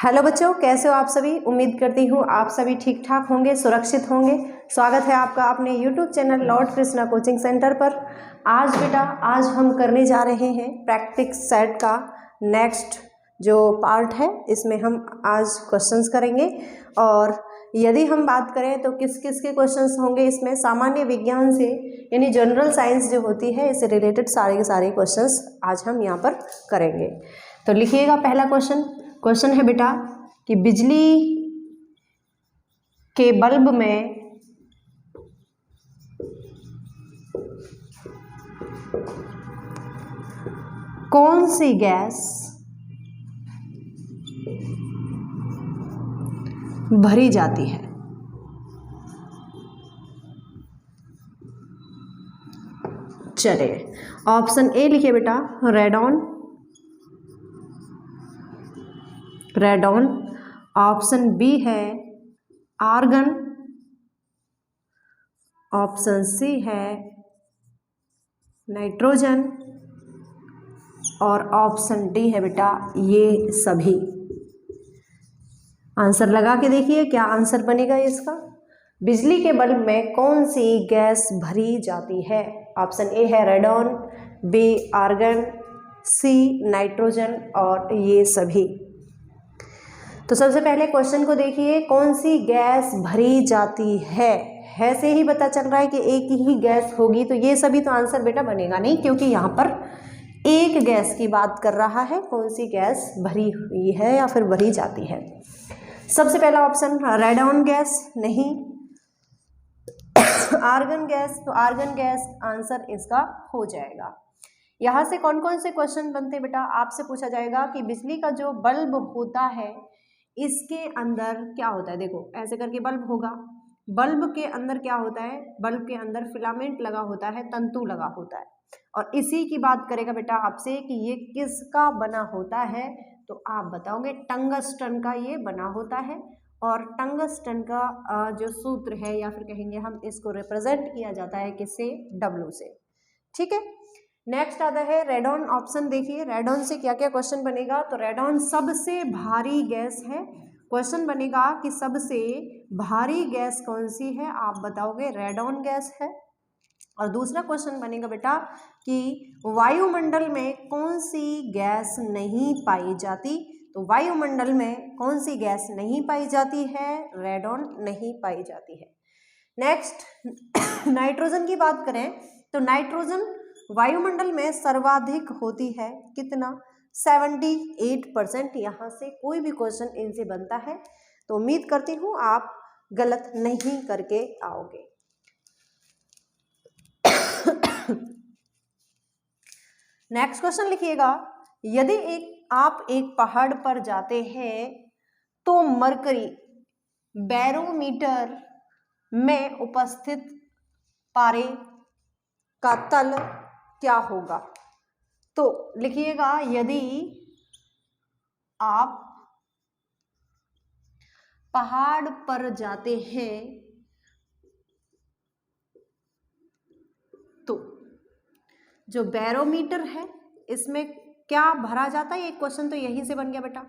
Hello बच्चों, कैसे हो आप सभी। उम्मीद करती हूँ आप सभी ठीक ठाक होंगे, सुरक्षित होंगे। स्वागत है आपका अपने YouTube channel Lord Krishna coaching centre पर। आज हम करने जा रहे हैं प्रैक्टिस सेट का नेक्स्ट जो पार्ट है। इसमें हम आज क्वेश्चंस करेंगे और यदि हम बात करें तो किस किस के क्वेश्चंस होंगे इसमें, सामान्य विज्ञान से यानी जनरल साइंस जो होती है इससे रिलेटेड सारे के सारे क्वेश्चंस आज हम यहाँ पर करेंगे। तो लिखिएगा पहला क्वेश्चन है बेटा कि बिजली के बल्ब में कौन सी गैस भरी जाती है। चलिए ऑप्शन ए लिखिए बेटा, रेडॉन। ऑप्शन बी है आर्गन। ऑप्शन सी है नाइट्रोजन और ऑप्शन डी है बेटा ये सभी। आंसर लगा के देखिए क्या आंसर बनेगा इसका। बिजली के बल्ब में कौन सी गैस भरी जाती है। ऑप्शन ए है radon, B argon, C nitrogen और ये सभी। तो सबसे पहले क्वेश्चन को देखिए, कौन सी गैस भरी जाती है से ही पता चल रहा है कि एक ही गैस होगी, तो ये सभी तो आंसर बेटा बनेगा नहीं, क्योंकि यहाँ पर एक गैस की बात कर रहा है। कौन सी गैस भरी हुई है या फिर भरी जाती है। सबसे पहला ऑप्शन रेडॉन गैस नहीं, आर्गन गैस, तो आर्गन गैस आंसर इसका हो जाएगा। यहाँ से कौन कौन से क्वेश्चन बनते हैं बेटा, आपसे पूछा जाएगा कि बिजली का जो बल्ब होता है इसके अंदर क्या होता है। देखो ऐसे करके बल्ब होगा, बल्ब के अंदर क्या होता है, बल्ब के अंदर फिलामेंट लगा होता है, तंतु लगा होता है। और इसी की बात करेगा बेटा आपसे कि ये किसका बना होता है, तो आप बताओगे टंगस्टन का ये बना होता है। और टंगस्टन का जो सूत्र है या फिर कहेंगे हम इसको रिप्रेजेंट किया जाता है किससे, W से। ठीक है, नेक्स्ट आता है रेडॉन। ऑप्शन देखिए रेडॉन से क्या क्या क्वेश्चन बनेगा, तो रेडॉन सबसे भारी गैस है। क्वेश्चन बनेगा कि सबसे भारी गैस कौन सी है, आप बताओगे रेडॉन गैस है। और दूसरा क्वेश्चन बनेगा बेटा कि वायुमंडल में कौन सी गैस नहीं पाई जाती, तो वायुमंडल में कौन सी गैस नहीं पाई जाती है, रेडॉन नहीं पाई जाती है। नेक्स्ट नाइट्रोजन की बात करें तो नाइट्रोजन वायुमंडल में सर्वाधिक होती है, कितना, 78%। यहाँ से कोई भी क्वेश्चन इनसे बनता है तो उम्मीद करती हूँ आप गलत नहीं करके आओगे। नेक्स्ट क्वेश्चन लिखिएगा, यदि आप एक पहाड़ पर जाते हैं तो मरकरी बैरोमीटर में उपस्थित पारे का तल क्या होगा। तो लिखिएगा यदि आप पहाड़ पर जाते हैं तो जो बैरोमीटर है इसमें क्या भरा जाता है, एक क्वेश्चन तो यहीं से बन गया बेटा।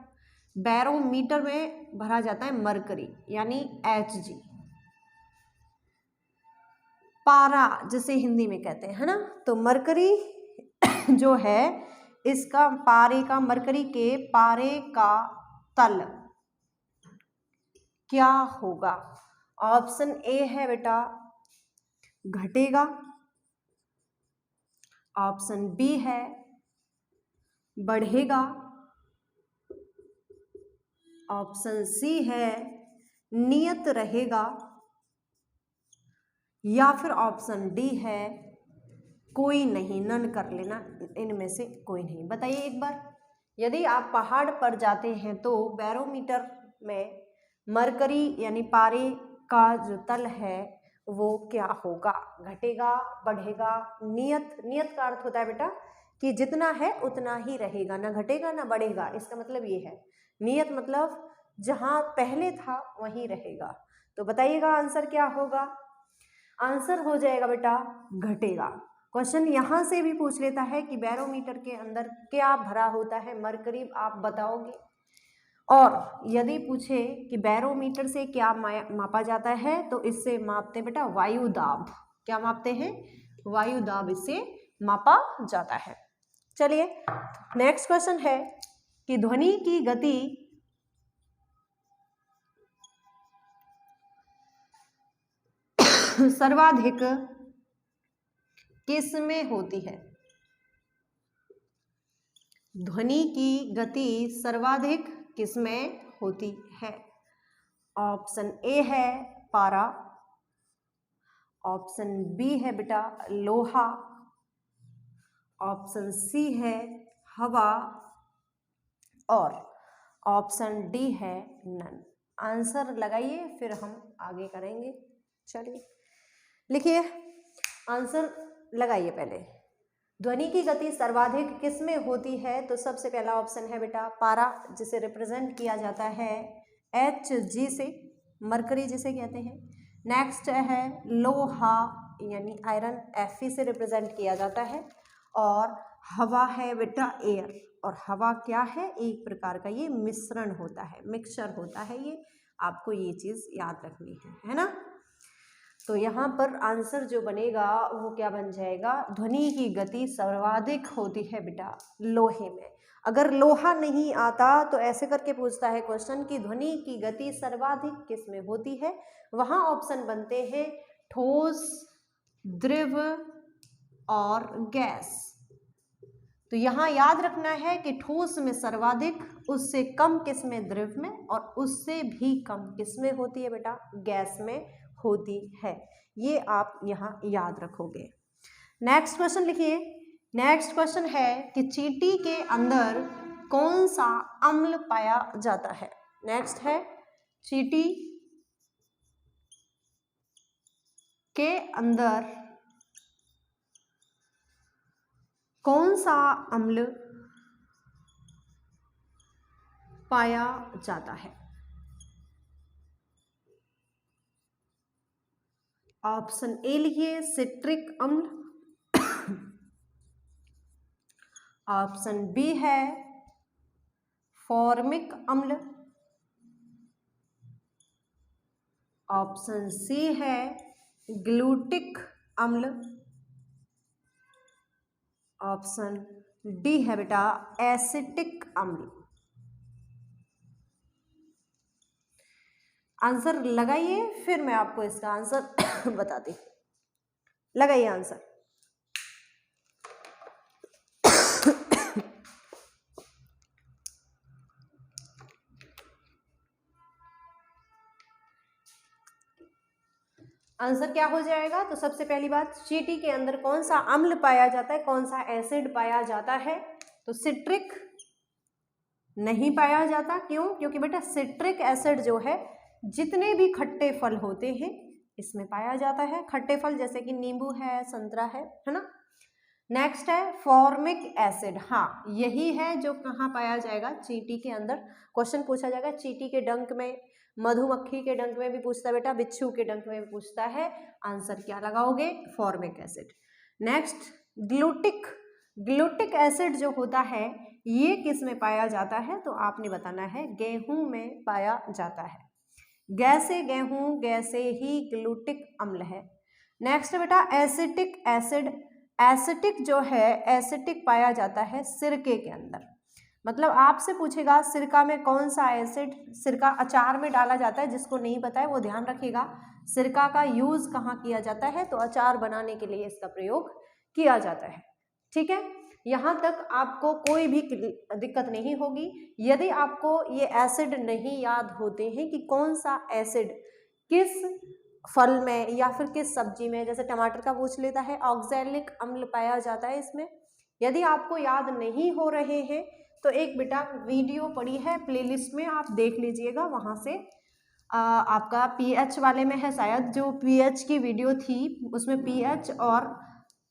बैरोमीटर में भरा जाता है मरकरी यानी Hg, पारा जिसे हिंदी में कहते हैं, है ना। तो मरकरी जो है इसका पारे का, मरकरी के पारे का तल क्या होगा। ऑप्शन ए है बेटा घटेगा, ऑप्शन बी है बढ़ेगा, ऑप्शन सी है नियत रहेगा, या फिर ऑप्शन डी है कोई नहीं, नन कर लेना, इनमें से कोई नहीं। बताइए एक बार, यदि आप पहाड़ पर जाते हैं तो बैरोमीटर में मरकरी यानी पारे का जो तल है वो क्या होगा, घटेगा, बढ़ेगा, नियत का अर्थ होता है बेटा कि जितना है उतना ही रहेगा, ना घटेगा ना बढ़ेगा, इसका मतलब ये है। नियत मतलब जहां पहले था वहीं रहेगा। तो बताइएगा आंसर क्या होगा। आंसर हो जाएगा बेटा घटेगा। क्वेश्चन यहाँ से भी पूछ लेता है कि बैरोमीटर के अंदर क्या भरा होता है, मरकरी आप बताओगे। और यदि पूछे कि बैरोमीटर से क्या मापा जाता है, तो इससे मापते बेटा वायु दाब। क्या मापते हैं? वायु दाब इससे मापा जाता है। चलिए नेक्स्ट क्वेश्चन है कि ध्वनि की गति सर्वाधिक किस में होती है? ध्वनि की गति सर्वाधिक किस में होती है? ऑप्शन ए है पारा, ऑप्शन बी है बेटा लोहा, ऑप्शन सी है हवा और ऑप्शन डी है नन। आंसर लगाइए फिर हम आगे करेंगे। चलिए लिखिए, आंसर लगाइए पहले। ध्वनि की गति सर्वाधिक किस में होती है? तो सबसे पहला ऑप्शन है बेटा पारा, जिसे रिप्रेजेंट किया जाता है Hg से, मरकरी जिसे कहते हैं। नेक्स्ट है लोहा यानी आयरन, Fe से रिप्रेजेंट किया जाता है। और हवा है बेटा एयर, और हवा क्या है? एक प्रकार का ये मिश्रण होता है, मिक्सचर होता है ये, आपको ये चीज़ याद रखनी है ना। तो यहाँ पर आंसर जो बनेगा वो क्या बन जाएगा? ध्वनि की गति सर्वाधिक होती है बेटा लोहे में। अगर लोहा नहीं आता तो ऐसे करके पूछता है क्वेश्चन कि ध्वनि की गति सर्वाधिक किस में होती है, वहाँ ऑप्शन बनते हैं ठोस, द्रव और गैस। तो यहाँ याद रखना है कि ठोस में सर्वाधिक, उससे कम किस में? द्रव में, और उससे भी कम किस में होती है बेटा? गैस में होती है। ये आप यहाँ याद रखोगे। नेक्स्ट क्वेश्चन लिखिए। नेक्स्ट क्वेश्चन है कि चींटी के अंदर कौन सा अम्ल पाया जाता है? नेक्स्ट है चींटी के अंदर कौन सा अम्ल पाया जाता है? ऑप्शन ए लिखिए सिट्रिक अम्ल, ऑप्शन बी है फॉर्मिक अम्ल, ऑप्शन सी है ग्लूटिक अम्ल, ऑप्शन डी है बेटा एसिटिक अम्ल। आंसर लगाइए फिर मैं आपको इसका आंसर बताती हूँ। लगाइए आंसर। आंसर क्या हो जाएगा? तो सबसे पहली बात, चींटी के अंदर कौन सा अम्ल पाया जाता है, कौन सा एसिड पाया जाता है? तो सिट्रिक नहीं पाया जाता। क्यों? क्योंकि बेटा सिट्रिक एसिड जो है जितने भी खट्टे फल होते हैं इसमें पाया जाता है। खट्टे फल जैसे कि नींबू है, संतरा है ना। नेक्स्ट है फॉर्मिक एसिड, हाँ यही है जो कहाँ पाया जाएगा? चींटी के अंदर। क्वेश्चन पूछा जाएगा चींटी के डंक में, मधुमक्खी के डंक में भी पूछता है बेटा, बिच्छू के डंक में भी पूछता है। आंसर क्या लगाओगे? Formic acid. नेक्स्ट ग्लूटिक, ग्लूटिक एसिड जो होता है ये किस में पाया जाता है? तो आपने बताना है गेहूं में पाया जाता है। गैसे गेहूं, गैसे ही ग्लूटिक अम्ल है। नेक्स्ट बेटा एसिटिक एसिड, एसिटिक जो है एसिटिक पाया जाता है सिरके के अंदर। मतलब आपसे पूछेगा सिरका में कौन सा एसिड, सिरका अचार में डाला जाता है, जिसको नहीं पता है वो ध्यान रखिएगा। सिरका का यूज कहाँ किया जाता है? तो अचार बनाने के लिए इसका प्रयोग किया जाता है। ठीक है, यहाँ तक आपको कोई भी दिक्कत नहीं होगी। यदि आपको ये एसिड नहीं याद होते हैं कि कौन सा एसिड किस फल में या फिर किस सब्जी में, जैसे टमाटर का पूछ लेता है ऑक्सैलिक अम्ल पाया जाता है इसमें, यदि आपको याद नहीं हो रहे हैं तो एक बेटा वीडियो पड़ी है प्लेलिस्ट में, आप देख लीजिएगा। वहाँ से आपका पीएच वाले में है शायद, जो पीएच की वीडियो थी उसमें पीएच और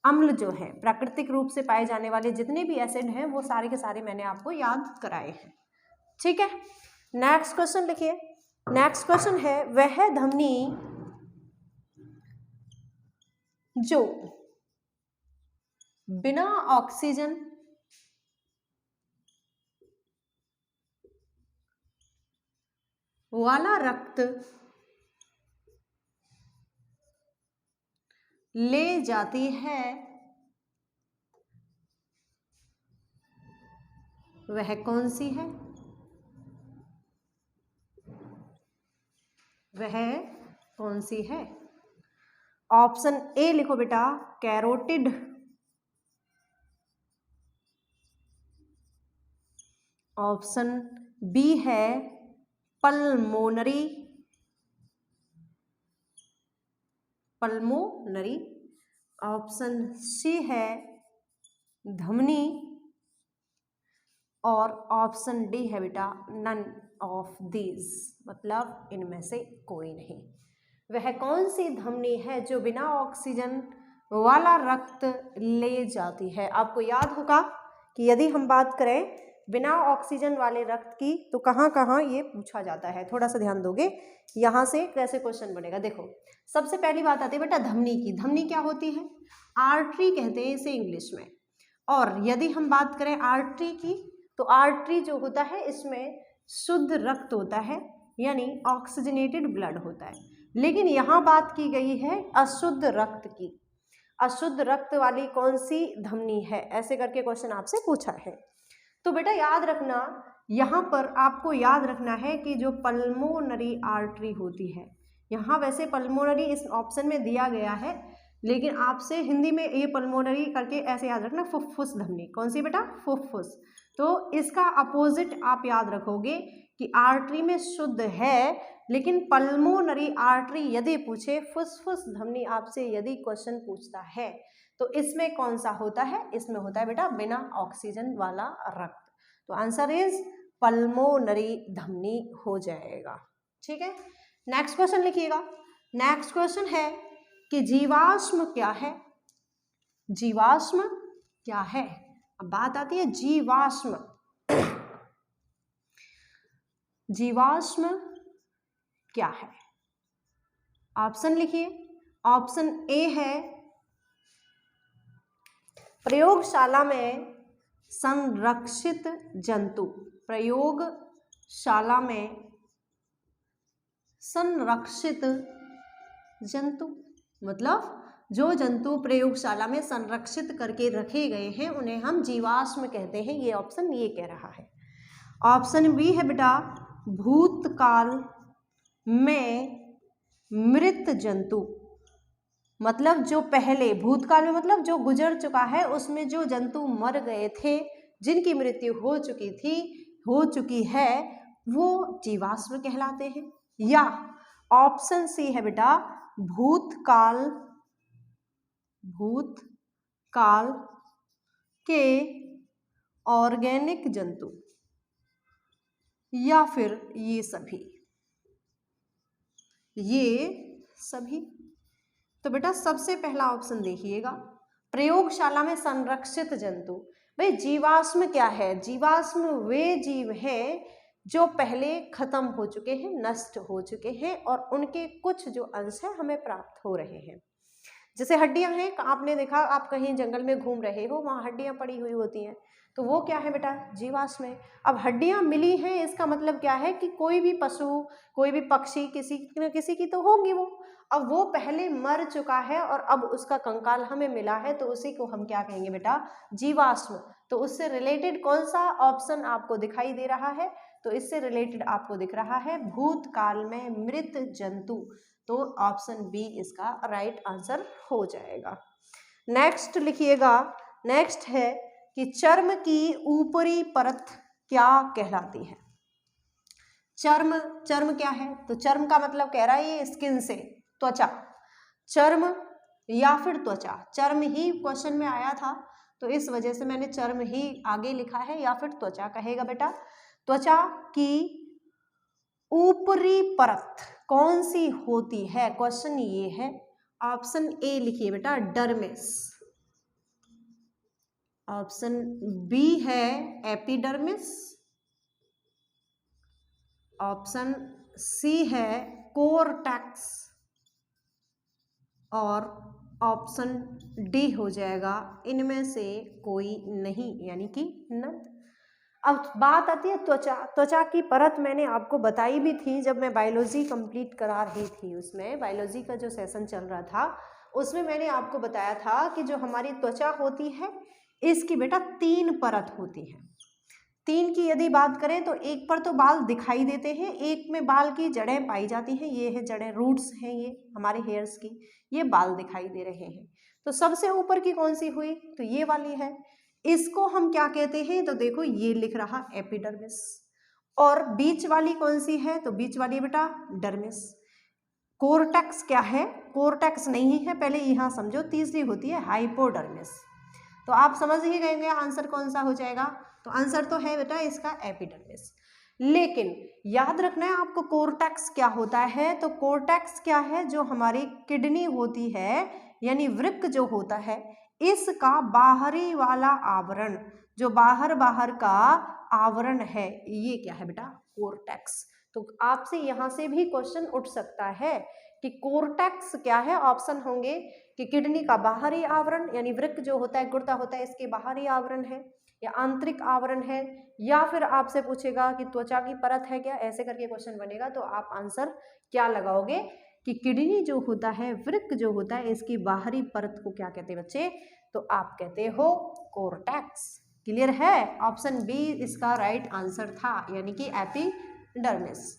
अम्ल जो है प्राकृतिक रूप से पाए जाने वाले जितने भी एसिड हैं वो सारे के सारे मैंने आपको याद कराए हैं। ठीक है, नेक्स्ट क्वेश्चन लिखिए। नेक्स्ट क्वेश्चन है वह धमनी जो बिना ऑक्सीजन वाला रक्त ले जाती है वह कौन सी है? वह कौन सी है? ऑप्शन ए लिखो बेटा कैरोटिड, ऑप्शन बी है पल्मोनरी, ऑप्शन सी है धमनी और ऑप्शन डी है बेटा नन ऑफ दीज, मतलब इनमें से कोई नहीं। वह कौन सी धमनी है जो बिना ऑक्सीजन वाला रक्त ले जाती है? आपको याद होगा कि यदि हम बात करें बिना ऑक्सीजन वाले रक्त की तो कहाँ कहाँ ये पूछा जाता है, थोड़ा सा ध्यान दोगे यहाँ से कैसे क्वेश्चन बनेगा। देखो सबसे पहली बात आती है बेटा धमनी की। धमनी क्या होती है? आर्टरी कहते हैं इसे इंग्लिश में। और यदि हम बात करें आर्टरी की तो आर्टरी जो होता है इसमें शुद्ध रक्त होता है, यानी ऑक्सीजनेटेड ब्लड होता है। लेकिन यहाँ बात की गई है अशुद्ध रक्त की। अशुद्ध रक्त वाली कौन सी धमनी है, ऐसे करके क्वेश्चन आपसे पूछा है। तो बेटा याद रखना, यहाँ पर आपको याद रखना है कि जो पल्मोनरी आर्टरी होती है, यहाँ वैसे पल्मोनरी इस ऑप्शन में दिया गया है, लेकिन आपसे हिंदी में ये पल्मोनरी करके ऐसे याद रखना फुफ्फुस धमनी। कौन सी बेटा? फुफ्फुस। तो इसका अपोजिट आप याद रखोगे कि आर्टरी में शुद्ध है, लेकिन पल्मोनरी आर्टरी यदि पूछे, फुसफुस धमनी आपसे यदि क्वेश्चन पूछता है तो इसमें कौन सा होता है? इसमें होता है बेटा बिना ऑक्सीजन वाला रक्त। तो आंसर इज पल्मोनरी धमनी हो जाएगा। ठीक है, नेक्स्ट क्वेश्चन लिखिएगा। नेक्स्ट क्वेश्चन है कि जीवाश्म क्या है? जीवाश्म क्या है? अब बात आती है जीवाश्म। जीवाश्म क्या है? ऑप्शन लिखिए। ऑप्शन ए है प्रयोगशाला में संरक्षित जंतु। प्रयोगशाला में संरक्षित जंतु मतलब जो जंतु प्रयोगशाला में संरक्षित करके रखे गए हैं उन्हें हम जीवाश्म कहते हैं। ये ऑप्शन ये कह रहा है। ऑप्शन बी है बेटा भूतकाल में मृत जंतु, मतलब जो पहले भूतकाल में मतलब जो गुजर चुका है उसमें जो जंतु मर गए थे, जिनकी मृत्यु हो चुकी है, वो जीवाश्म कहलाते हैं। या ऑप्शन सी है बेटा भूतकाल के ऑर्गेनिक जंतु, या फिर ये सभी। तो बेटा सबसे पहला ऑप्शन देखिएगा, प्रयोगशाला में संरक्षित जंतु। भाई जीवाश्म क्या है? जीवाश्म वे जीव हैं जो पहले खत्म हो चुके हैं, नष्ट हो चुके हैं, और उनके कुछ जो अंश है हमें प्राप्त हो रहे हैं। जैसे हड्डियां हैं, आपने देखा आप कहीं जंगल में घूम रहे हो, वहां हड्डियां पड़ी हुई होती हैं, तो वो क्या है बेटा? जीवाश्म है। अब हड्डियां मिली हैं इसका मतलब क्या है कि कोई भी पशु, कोई भी पक्षी, किसी न किसी की तो होगी वो। अब वो पहले मर चुका है और अब उसका कंकाल हमें मिला है, तो उसी को हम क्या कहेंगे बेटा? जीवाश्म। तो उससे रिलेटेड कौन सा ऑप्शन आपको दिखाई दे रहा है? तो इससे रिलेटेड आपको दिख रहा है भूतकाल में मृत जंतु। तो ऑप्शन बी इसका राइट आंसर हो जाएगा। नेक्स्ट लिखिएगा। नेक्स्ट है कि चर्म की ऊपरी परत क्या कहलाती है? चर्म क्या है? तो चर्म का मतलब कह रहा है ये स्किन से, त्वचा। चर्म या फिर त्वचा, चर्म ही क्वेश्चन में आया था तो इस वजह से मैंने चर्म ही आगे लिखा है, या फिर त्वचा कहेगा बेटा। त्वचा की ऊपरी परत कौन सी होती है? क्वेश्चन ये है। ऑप्शन ए लिखिए बेटा डर्मिस, ऑप्शन बी है एपिडर्मिस, ऑप्शन सी है कोर्टेक्स, और ऑप्शन डी हो जाएगा इनमें से कोई नहीं, यानी कि नन। अब बात आती है त्वचा। त्वचा की परत मैंने आपको बताई भी थी जब मैं बायोलॉजी कंप्लीट करा रही थी, उसमें बायोलॉजी का जो सेशन चल रहा था उसमें मैंने आपको बताया था कि जो हमारी त्वचा होती है इसकी बेटा 3 परत होती है। 3 की यदि बात करें तो एक पर तो बाल दिखाई देते हैं, एक में बाल की जड़ें पाई जाती हैं, ये है जड़ें, रूट्स हैं ये हमारे हेयर्स की, ये बाल दिखाई दे रहे हैं। तो सबसे ऊपर की कौन सी हुई, तो ये वाली है, इसको हम क्या कहते हैं, तो देखो ये लिख रहा एपिडर्मिस। और बीच वाली कौन सी है, तो बीच वाली बेटा डर्मिस। कोर्टेक्स क्या है, कोर्टेक्स नहीं है, पहले यहाँ समझो, तीसरी होती है हाइपोडर्मिस। तो आप समझ ही गए आंसर कौन सा हो जाएगा, तो आंसर तो है बेटा इसका एपिडर्मिस। लेकिन याद रखना है आपको कोर्टेक्स क्या होता है, तो कोर्टेक्स क्या है, जो हमारी किडनी होती है यानी वृक्क जो होता है इसका बाहरी वाला आवरण, जो बाहर का आवरण है, ये क्या है बेटा, कोर्टेक्स। तो आपसे यहाँ से भी क्वेश्चन उठ सकता है कि कोर्टेक्स क्या है, ऑप्शन होंगे कि किडनी का बाहरी आवरण यानी वृक्क जो होता है, गुर्दा होता है, इसके बाहरी आवरण है या आंतरिक आवरण है, या फिर आपसे पूछेगा कि त्वचा की परत है क्या, ऐसे करके क्वेश्चन बनेगा। तो आप आंसर क्या लगाओगे कि किडनी जो होता है, वृक्क जो होता है, इसकी बाहरी परत को क्या कहते हैं बच्चे, तो आप कहते हो कोर्टेक्स। क्लियर है, ऑप्शन बी इसका राइट आंसर था, यानी कि एपिडर्मिस।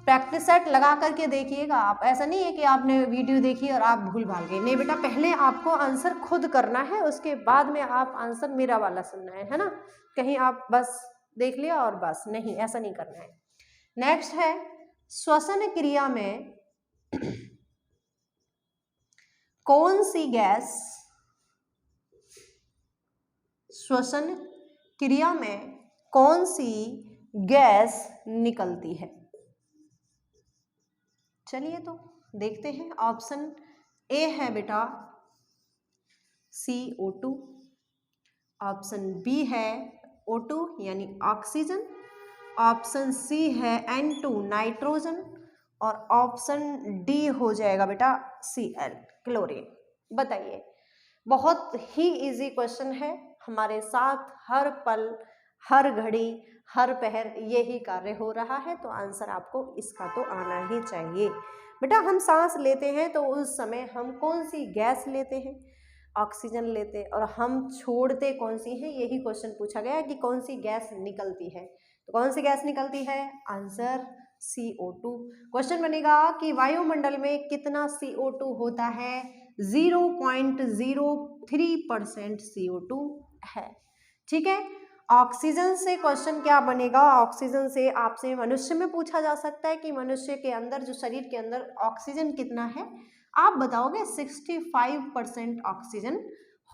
प्रैक्टिस सेट लगा करके देखिएगा आप, ऐसा नहीं है कि आपने वीडियो देखी और आप भूल भाल गए, नहीं बेटा, पहले आपको आंसर खुद करना है, उसके बाद में आप आंसर मेरा वाला सुनना है ना, कहीं आप बस देख लिया और बस, नहीं, ऐसा नहीं करना है। नेक्स्ट है श्वसन क्रिया में कौन सी गैस, श्वसन क्रिया में कौन सी गैस निकलती है, चलिए तो देखते हैं। ऑप्शन ए है बेटा CO2, ऑप्शन बी है O2 यानी ऑक्सीजन, ऑप्शन सी है N2 नाइट्रोजन, और ऑप्शन डी हो जाएगा बेटा Cl क्लोरीन। बताइए, बहुत ही इजी क्वेश्चन है, हमारे साथ हर पल हर घड़ी हर पहर यही कार्य हो रहा है, तो आंसर आपको इसका तो आना ही चाहिए। बेटा हम सांस लेते हैं तो उस समय हम कौन सी गैस लेते हैं, ऑक्सीजन लेते, और हम छोड़ते कौन सी है, यही क्वेश्चन पूछा गया कि कौन सी गैस निकलती है, तो कौन सी गैस निकलती है, आंसर CO2। क्वेश्चन बनेगा कि वायुमंडल में कितना CO2 होता है, 0.03% CO2 है, ठीक है। ऑक्सीजन से क्वेश्चन क्या बनेगा, ऑक्सीजन से आपसे मनुष्य में पूछा जा सकता है कि मनुष्य के अंदर, जो शरीर के अंदर ऑक्सीजन कितना है, आप बताओगे 65% ऑक्सीजन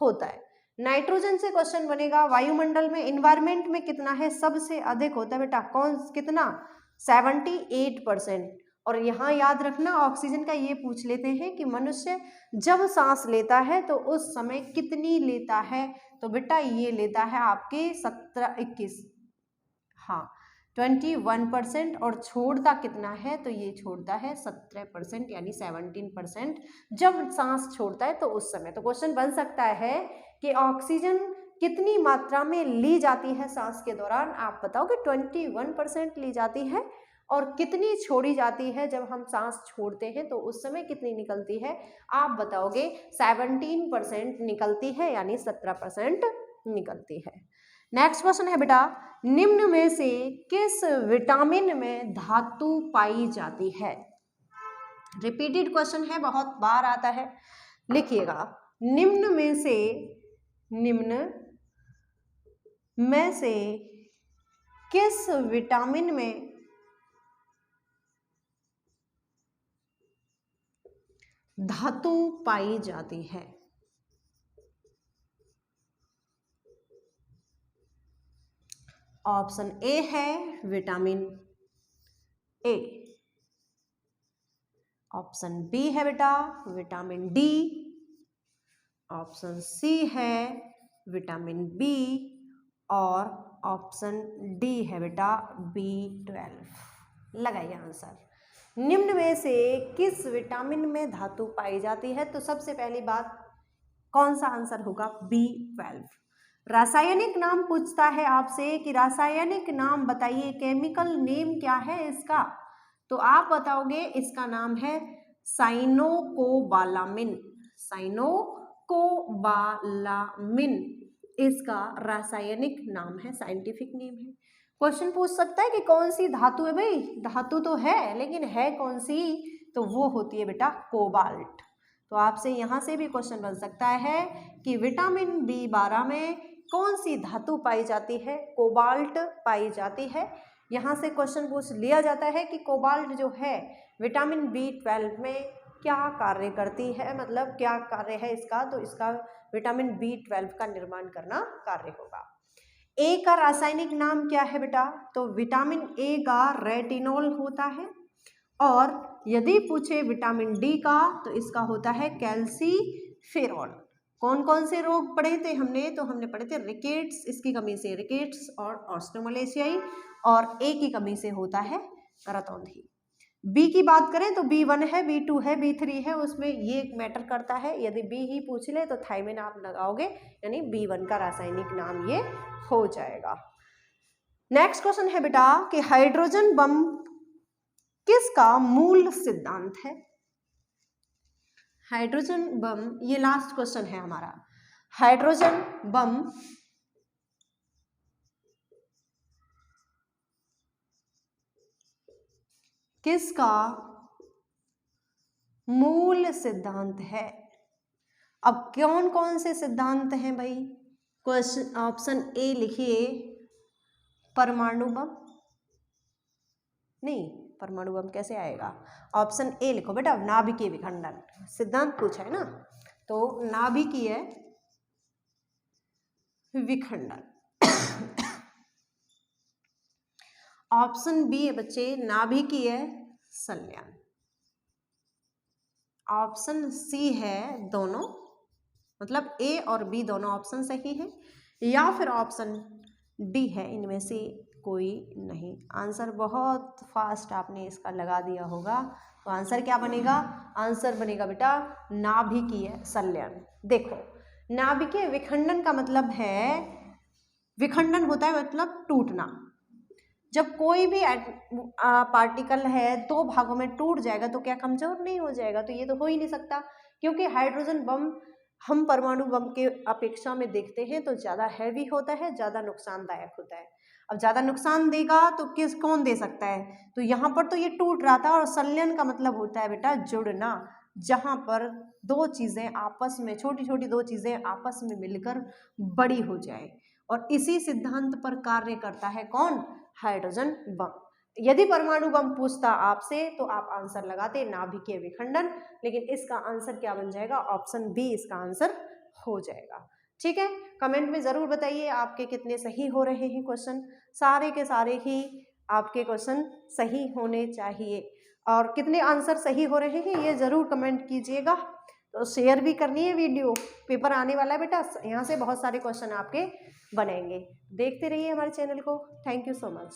होता है। नाइट्रोजन से क्वेश्चन बनेगा वायुमंडल में, इन्वायरमेंट में कितना है, सबसे अधिक होता है बेटा, कौन कितना, 78%। और यहाँ याद रखना ऑक्सीजन का ये पूछ लेते हैं कि मनुष्य जब सांस लेता है तो उस समय कितनी लेता है, तो बेटा ये लेता है आपके 17-21, हाँ 21%, और छोड़ता कितना है, तो ये छोड़ता है 17% यानी 17% जब सांस छोड़ता है तो उस समय। तो क्वेश्चन बन सकता है कि ऑक्सीजन कितनी मात्रा में ली जाती है सांस के दौरान, आप बताओ कि 21% ली जाती है, और कितनी छोड़ी जाती है जब हम सांस छोड़ते हैं तो उस समय कितनी निकलती है, आप बताओगे 17% निकलती है, यानी 17% निकलती है। नेक्स्ट क्वेश्चन है बेटा, निम्न में से किस विटामिन में धातु पाई जाती है, रिपीटेड क्वेश्चन है, बहुत बार आता है, लिखिएगा, निम्न में से किस विटामिन में धातु पाई जाती है, ऑप्शन ए है विटामिन ए, ऑप्शन बी है बेटा विटामिन डी, ऑप्शन सी है विटामिन बी, और ऑप्शन डी है बेटा B12। लगाइए आंसर, निम्न में से किस विटामिन में धातु पाई जाती है, तो सबसे पहली बात कौन सा आंसर होगा, B12। रासायनिक नाम पूछता है आपसे कि रासायनिक नाम बताइए, केमिकल नेम क्या है इसका, तो आप बताओगे इसका नाम है साइनोकोबालामिन। साइनोकोबालामिन इसका रासायनिक नाम है, साइंटिफिक नेम है। क्वेश्चन पूछ सकता है कि कौन सी धातु है भाई, धातु तो है लेकिन है कौन सी, तो वो होती है बेटा कोबाल्ट। तो आपसे यहाँ से भी क्वेश्चन बन सकता है कि विटामिन B12 में कौन सी धातु पाई जाती है, कोबाल्ट पाई जाती है। यहाँ से क्वेश्चन पूछ लिया जाता है कि कोबाल्ट जो है विटामिन B12 में क्या कार्य करती है, मतलब क्या कार्य है इसका, तो इसका विटामिन B12 का निर्माण करना कार्य होगा। ए का रासायनिक नाम क्या है बेटा, तो विटामिन ए का रेटिनॉल होता है, और यदि पूछे विटामिन डी का तो इसका होता है कैल्सीफेरॉल। कौन कौन से रोग पढ़े थे हमने, तो हमने पढ़े थे रिकेट्स, इसकी कमी से रिकेट्स और ऑस्टियोमलेशियाई, और ए की कमी से होता है करतौंधी। बी की बात करें तो B1 है, B2 है, B3 है, उसमें ये मैटर करता है। यदि बी ही पूछ ले तो थायमिन आप लगाओगे, यानी B1 का रासायनिक नाम ये हो जाएगा। नेक्स्ट क्वेश्चन है बेटा कि हाइड्रोजन बम किसका मूल सिद्धांत है। हाइड्रोजन बम, ये लास्ट क्वेश्चन है हमारा। हाइड्रोजन बम किसका मूल सिद्धांत है। अब कौन कौन से सिद्धांत हैं भाई, क्वेश्चन ऑप्शन ए लिखिए परमाणु बम, नहीं परमाणु बम कैसे आएगा, ऑप्शन ए लिखो बेटा नाभिकीय विखंडन, सिद्धांत पूछा है ना, तो नाभिकीय विखंडन। ऑप्शन बी है बच्चे नाभिकीय संलयन। ऑप्शन सी है दोनों, मतलब ए और बी दोनों ऑप्शन सही है, या फिर ऑप्शन डी है इनमें से कोई नहीं। आंसर बहुत फास्ट आपने इसका लगा दिया होगा, तो आंसर क्या बनेगा, आंसर बनेगा बेटा नाभिकीय संलयन। देखो नाभिकीय विखंडन का मतलब है, विखंडन होता है मतलब टूटना। जब कोई भी पार्टिकल है दो भागों में टूट जाएगा तो क्या कमजोर नहीं हो जाएगा, तो ये तो हो ही नहीं सकता, क्योंकि हाइड्रोजन बम हम परमाणु बम के अपेक्षा में देखते हैं तो ज़्यादा हैवी होता है, ज़्यादा नुकसानदायक होता है। अब ज़्यादा नुकसान देगा तो कौन दे सकता है, तो यहाँ पर तो ये टूट रहा था, और संलयन का मतलब होता है बेटा जुड़ना, जहाँ पर दो चीज़ें आपस में, छोटी छोटी दो चीज़ें आपस में मिलकर बड़ी हो जाए, और इसी सिद्धांत पर कार्य करता है कौन, हाइड्रोजन बम। यदि परमाणु बम पूछता आपसे तो आप आंसर लगाते नाभिकीय विखंडन, लेकिन इसका आंसर क्या बन जाएगा, ऑप्शन बी इसका आंसर हो जाएगा। ठीक है, कमेंट में ज़रूर बताइए आपके कितने सही हो रहे हैं क्वेश्चन, सारे के सारे ही आपके क्वेश्चन सही होने चाहिए, और कितने आंसर सही हो रहे हैं ये ज़रूर कमेंट कीजिएगा। तो शेयर भी करनी है वीडियो, पेपर आने वाला है बेटा, यहाँ से बहुत सारे क्वेश्चन आपके बनेंगे। देखते रहिए हमारे चैनल को। Thank you so much.